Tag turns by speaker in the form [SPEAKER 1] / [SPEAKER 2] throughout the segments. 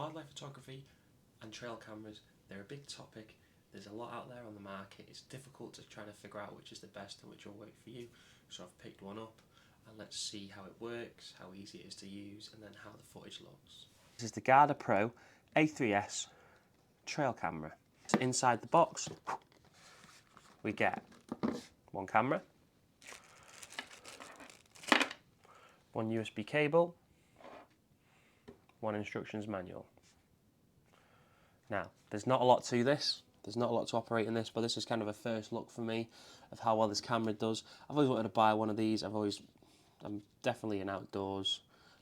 [SPEAKER 1] Wildlife photography and trail cameras, they're a big topic. There's a lot out there on the market. It's difficult to try to figure out which is the best and which will work for you. So I've picked one up and let's see how it works, how easy it is to use, and then how the footage looks. This is the GardePro A3S trail camera. So inside the box we get one camera, one USB cable, one instructions manual. Now, there's not a lot to this. There's not a lot to operate in this, but this is kind of a first look for me of how well this camera does. I've always wanted to buy one of these. I'm definitely an outdoors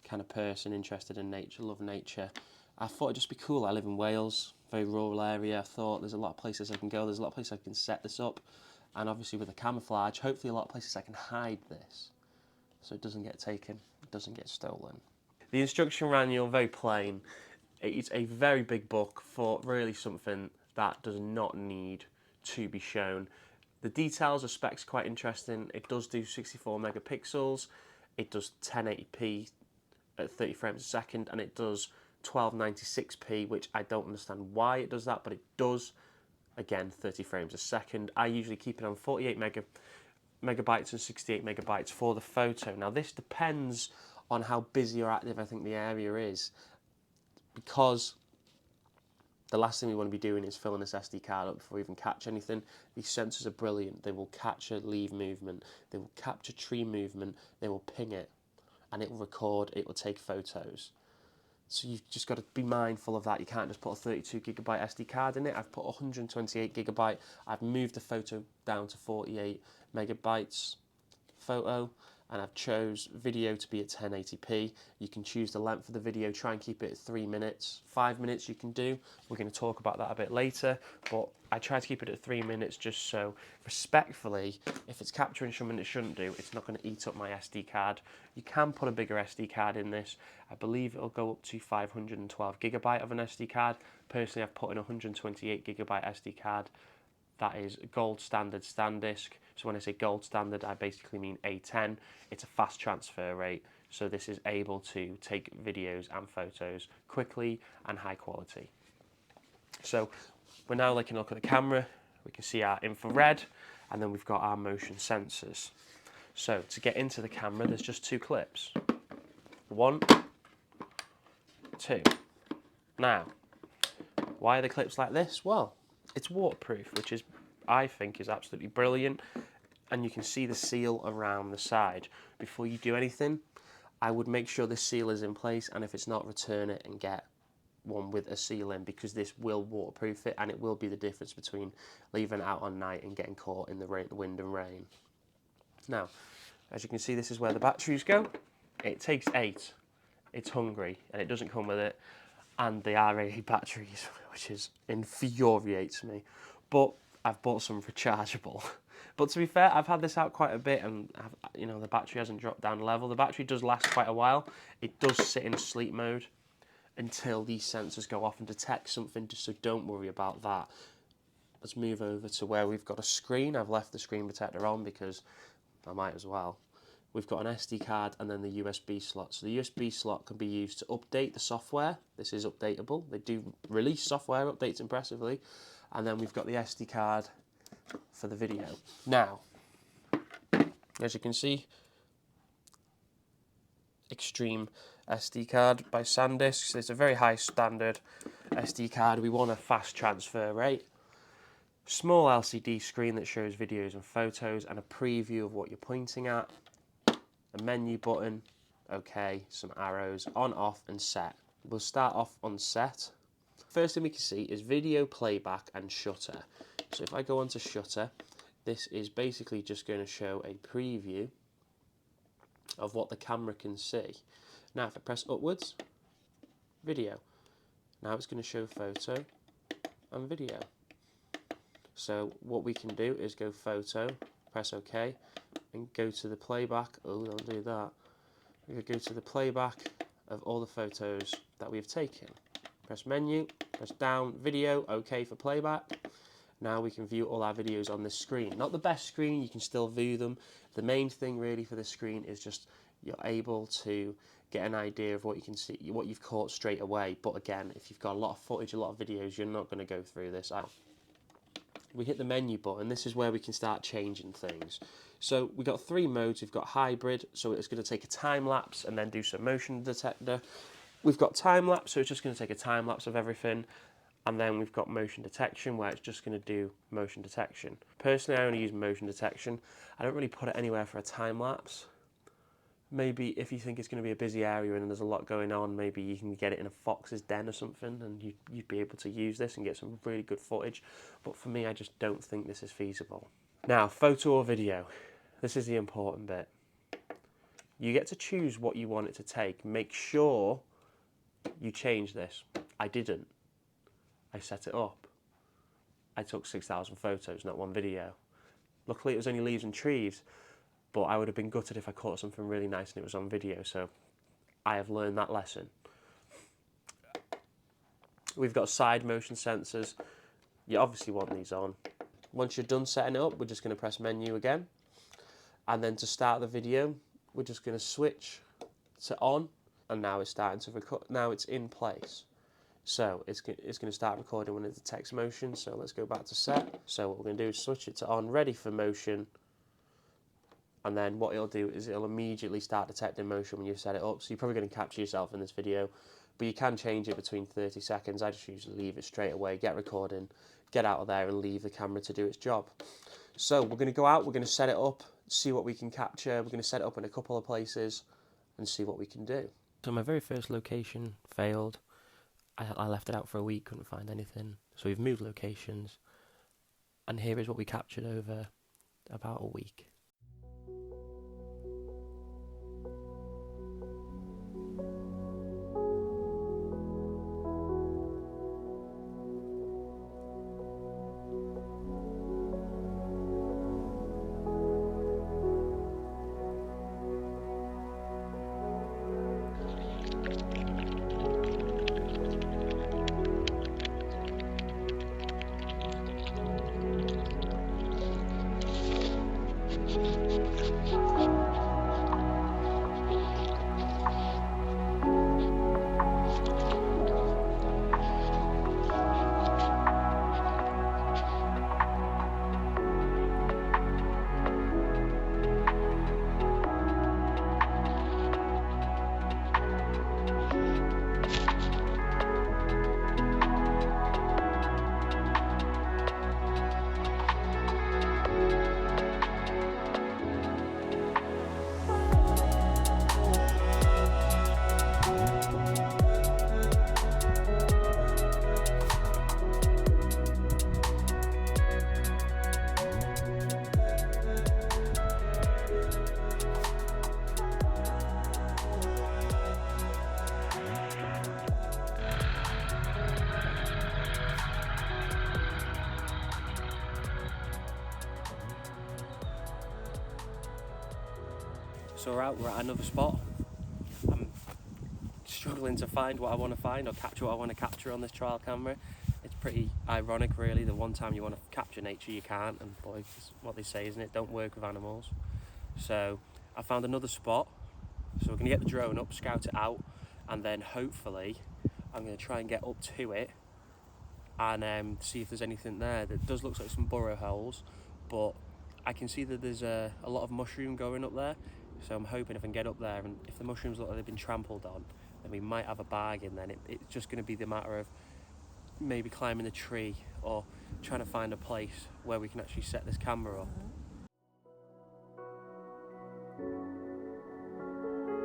[SPEAKER 1] kind of person, interested in nature, love nature. I thought it'd just be cool. I live in Wales, very rural area. I thought there's a lot of places I can go. There's a lot of places I can set this up. And obviously with the camouflage, hopefully a lot of places I can hide this so it doesn't get taken, it doesn't get stolen. The instruction manual, very plain. It's a very big book for really something that does not need to be shown. The details, the specs, quite interesting. It does do 64 megapixels, it does 1080p at 30 frames a second, and it does 1296p, which I don't understand why it does that, but it does. Again, 30 frames a second. I usually keep it on 48 megabytes and 68 megabytes for the photo. Now this depends on how busy or active I think the area is, because the last thing we want to be doing is filling this SD card up before we even catch anything. These sensors are brilliant. They will capture leaf movement, they will capture tree movement, they will ping it, and it will record, it will take photos. So you've just got to be mindful of that. You can't just put a 32 gigabyte SD card in it. I've put 128 gigabyte. I've moved the photo down to 48 megabytes photo, and I've chose video to be at 1080p. You can choose the length of the video, try and keep it at 3 minutes. 5 minutes you can do. We're going to talk about that a bit later, but I try to keep it at 3 minutes just so, respectfully, if it's capturing something it shouldn't do, it's not going to eat up my SD card. You can put a bigger SD card in this. I believe it'll go up to 512 gigabyte of an SD card. Personally, I've put in a 128 gigabyte SD card. That is gold standard SanDisk. So when I say gold standard, I basically mean A10. It's a fast transfer rate, so this is able to take videos and photos quickly and high quality. So we're now taking a look at the camera. We can see our infrared, and then we've got our motion sensors. So to get into the camera, there's just two clips. 1, 2. Now, why are the clips like this? Well, it's waterproof, which is, I think, is absolutely brilliant. And you can see the seal around the side. Before you do anything, I would make sure the seal is in place, and if it's not, return it and get one with a seal in, because this will waterproof it, and it will be the difference between leaving it out on night and getting caught in the wind and rain. Now, as you can see, this is where the batteries go. It takes 8. It's hungry, and it doesn't come with it. And they are AA batteries, which infuriates me. But I've bought some rechargeable. But to be fair, I've had this out quite a bit, and the battery hasn't dropped down level. The battery does last quite a while. It does sit in sleep mode until these sensors go off and detect something, so don't worry about that. Let's move over to where we've got a screen. I've left the screen protector on because I might as well. We've got an SD card and then the USB slot. So the USB slot can be used to update the software. This is updatable. They do release software updates impressively. And then we've got the SD card for the video. Now, as you can see, Extreme SD card by SanDisk. So it's a very high standard SD card. We want a fast transfer rate. Small LCD screen that shows videos and photos and a preview of what you're pointing at. A menu button, okay, some arrows, on, off, and set. We'll start off on set. First thing we can see is video playback and shutter. So if I go onto shutter, this is basically just going to show a preview of what the camera can see. Now if I press upwards, video. Now it's going to show photo and video. So what we can do is go photo, press OK, and go to the playback. Oh, don't do that. We could go to the playback of all the photos that we've taken. Press menu, press down, video, OK for playback. Now we can view all our videos on this screen. Not the best screen, you can still view them. The main thing really for this screen is just you're able to get an idea of what you can see, what you've caught straight away. But again, if you've got a lot of footage, a lot of videos, you're not going to go through this. We hit the menu button. This is where we can start changing things. So we've got 3 modes. We've got hybrid, so it's going to take a time lapse and then do some motion detector. We've got time lapse, so it's just going to take a time lapse of everything. And then we've got motion detection, where it's just going to do motion detection. Personally, I only use motion detection. I don't really put it anywhere for a time lapse. Maybe if you think it's going to be a busy area and there's a lot going on, maybe you can get it in a fox's den or something, and you'd be able to use this and get some really good footage. But for me, I just don't think this is feasible. Now, photo or video. This is the important bit. You get to choose what you want it to take. Make sure you change this. I didn't. I set it up. I took 6,000 photos, not 1 video. Luckily, it was only leaves and trees, but I would have been gutted if I caught something really nice and it was on video, so I have learned that lesson. We've got side motion sensors. You obviously want these on. Once you're done setting it up, we're just going to press menu again. And then to start the video, we're just going to switch to on, and now it's starting to record. Now it's in place. So it's going to start recording when it detects motion. So let's go back to set. So what we're going to do is switch it to on, ready for motion. And then what it'll do is it'll immediately start detecting motion when you've set it up. So you're probably going to capture yourself in this video, but you can change it between 30 seconds. I just usually leave it straight away, get recording, get out of there and leave the camera to do its job. So we're going to go out, we're going to set it up, see what we can capture. We're going to set it up in a couple of places and see what we can do. So my very first location failed. I left it out for a week, couldn't find anything. So we've moved locations, and here is what we captured over about a week. So we're at another spot. I'm struggling to find what I want to find or capture what I want to capture on this trial camera. It's pretty ironic really, the one time you want to capture nature you can't, and boy, it's what they say, isn't it? Don't work with animals. So I found another spot. So we're going to get the drone up, scout it out, and then hopefully I'm going to try and get up to it and see if there's anything there. That does look like some burrow holes, but I can see that there's a lot of mushroom going up there. So I'm hoping if I can get up there, and if the mushrooms look like they've been trampled on, then we might have a bargain. Then it's just going to be the matter of maybe climbing a tree or trying to find a place where we can actually set this camera up.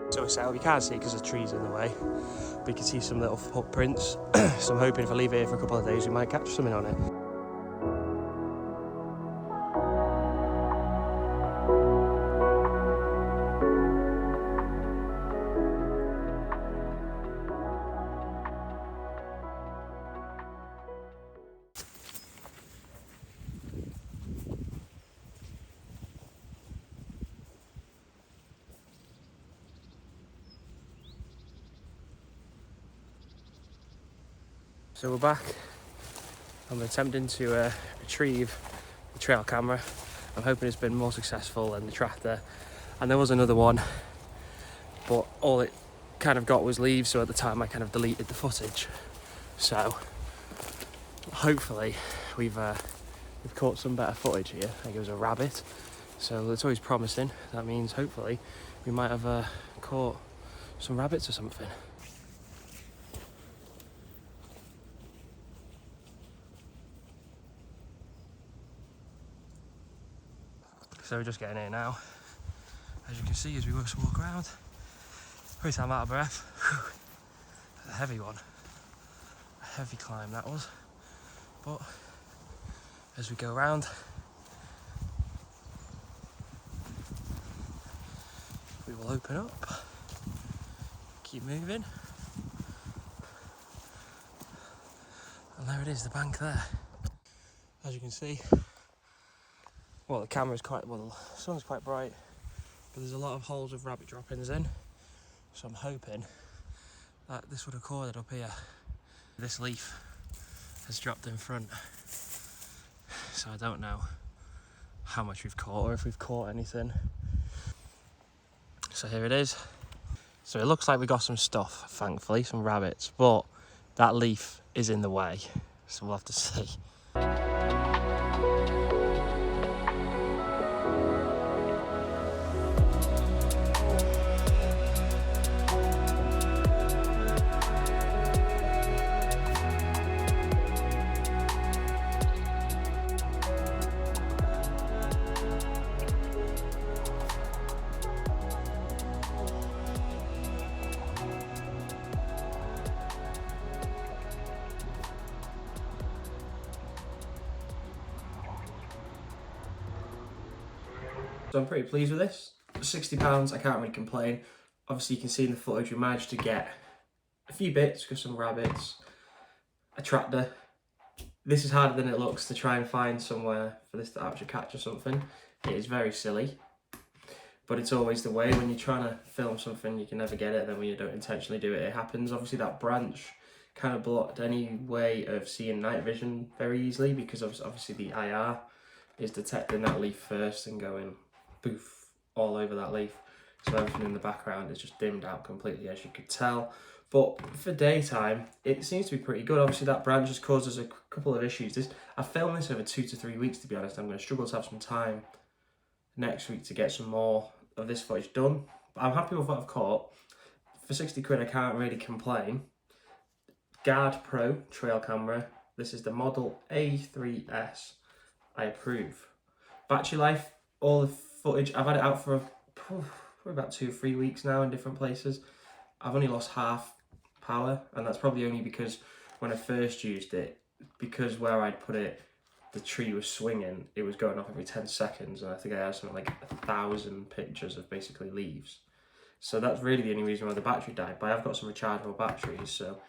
[SPEAKER 1] So it's set up. You can't see it because the trees in the way, but you can see some little footprints. So I'm hoping if I leave it here for a couple of days, we might catch something on it. So we're back. I'm attempting to retrieve the trail camera. I'm hoping it's been more successful than the tractor. And there was another one but all it kind of got was leaves, so at the time I kind of deleted the footage. So hopefully we've caught some better footage here. I think it was a rabbit, so it's always promising. That means hopefully we might have caught some rabbits or something. So we're just getting here now. As you can see, as we walk around, every time I'm out of breath. Whew, a heavy one, a heavy climb that was. But as we go around, we will open up, keep moving, and there it is, the bank there. As you can see, well, the camera's quite, well, the sun's quite bright, but there's a lot of holes with rabbit droppings in, so I'm hoping that this would have caught up here. This leaf has dropped in front, so I don't know how much we've caught or if we've caught anything. So here it is. So it looks like we got some stuff, thankfully, some rabbits, but that leaf is in the way, so we'll have to see. So I'm pretty pleased with this. £60, I can't really complain. Obviously you can see in the footage we managed to get a few bits, got some rabbits, a tractor. This is harder than it looks to try and find somewhere for this to actually catch or something. It is very silly, but it's always the way when you're trying to film something, you can never get it, then when you don't intentionally do it, it happens. Obviously that branch kind of blocked any way of seeing night vision very easily because obviously the IR is detecting that leaf first and going poof all over that leaf, so everything in the background is just dimmed out completely, as you could tell. But for daytime it seems to be pretty good. Obviously that branch has caused us a couple of issues. I filmed this over 2 to 3 weeks, to be honest. I'm going to struggle to have some time next week to get some more of this footage done, but I'm happy with what I've caught. For 60 quid I can't really complain. GardePro trail camera, this is the model A3S, I approve. Battery life, all the footage, I've had it out for about 2 or 3 weeks now in different places. I've only lost half power, and that's probably only because when I first used it, because where I'd put it, the tree was swinging, it was going off every 10 seconds, and I think I had something like 1,000 pictures of basically leaves. So that's really the only reason why the battery died, but I've got some rechargeable batteries, so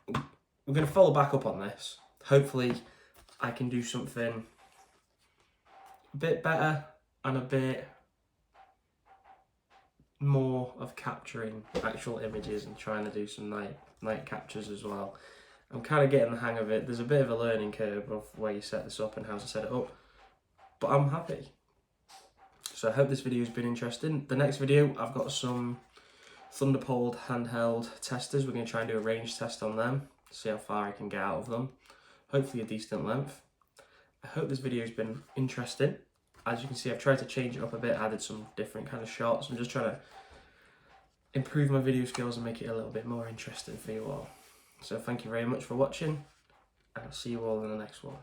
[SPEAKER 1] we're going to follow back up on this. Hopefully I can do something a bit better and a bit more of capturing actual images and trying to do some night captures as well. I'm kind of getting the hang of it. There's a bit of a learning curve of where you set this up and how to set it up, but I'm happy. So I hope this video has been interesting. The next video, I've got some Thunderpole handheld testers. We're going to try and do a range test on them, see how far I can get out of them. Hopefully a decent length. I hope this video has been interesting. As you can see, I've tried to change it up a bit, added some different kind of shots. I'm just trying to improve my video skills and make it a little bit more interesting for you all. So thank you very much for watching, and I'll see you all in the next one.